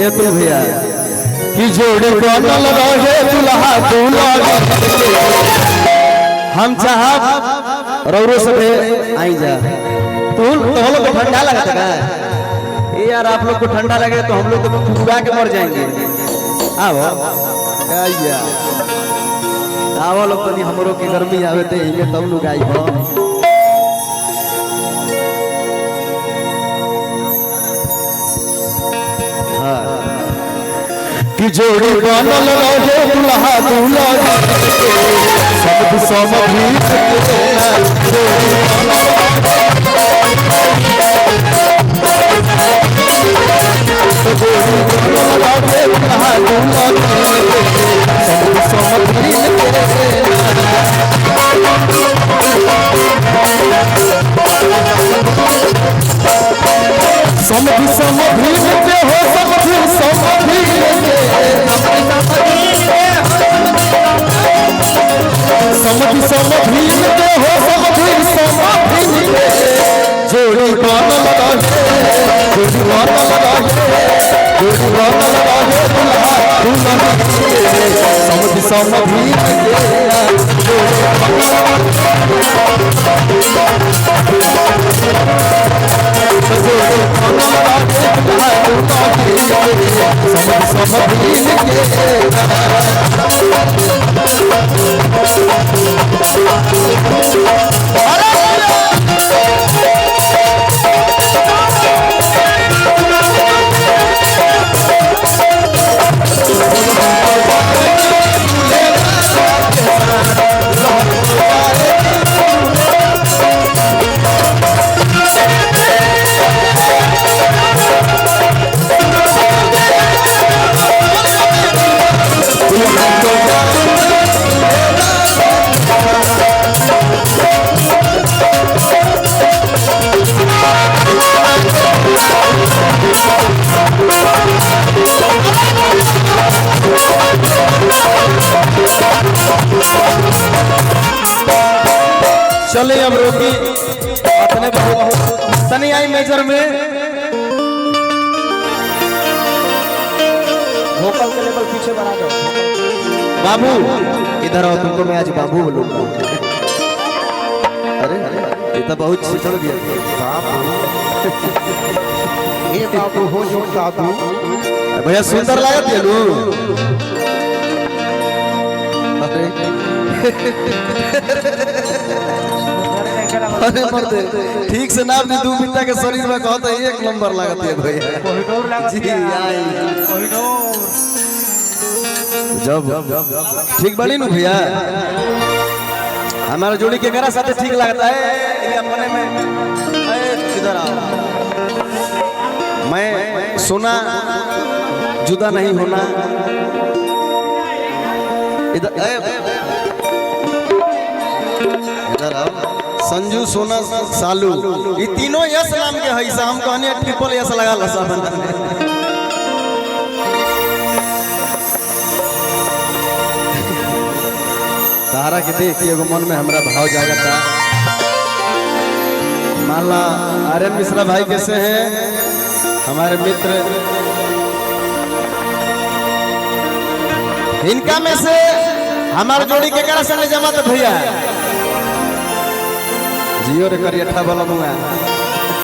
ये तो भैया कि जोड़ी बनल रहे दुल्हा दुल्हा हम चाहब रौरो से आई जा तो हम लोग को ठंडा लगता है ये यार आप लोग को ठंडा लगे तो हम लोग तो फुफुआ के मर जाएंगे। आओ आइया आओ लोग तनी हमरो के गर्मी आवे ते इमे तब लोग आई हो कि जोड़ी बनल रहे दुल्हा दुल्हा सब समझी समझी समझी हो समझी समझी समझी समझी हो समझी समझी जोड़ी बनल रहे जोड़ी बनल रहे जोड़ी बनल रहे दुल्हा दुल्हन समझी समझी चले हम रोकी अपने तनी आई मेजर में वोकल के लेवल पीछे बढ़ा दो बाबू इधर आओ तुमको मैं आज बाबू बोलूंगा। अरे ये तो बहुत छिछड़ गया बाबू ये बाबू हो जो बाबू भैया सुंदर लागत है नु अरे मर्दे ठीक से नाम दी 2 मिनट के शरीर में कहता है 1 नंबर लागत है भैया कोहिनूर लागत है आई कोहिनूर जब ठीक बड़ी नु भैया हमारा जोड़ी के करा साथे ठीक लगता है ये अपने में इधर आओ मैं सोना जुदा नहीं होना इधर इधर आओ संजू सोना सालू ये तीनों यस नाम के है हम कहने ट्रिपल यस लगा लसा तारा के देख एगो मन में हमरा भाव जागता माला आर्यन मिश्रा भाई कैसे हैं हमारे मित्र इनका में से हमारे जोड़ी के करा संग जमा तो भैया जियो रे करियठा वाला मुआ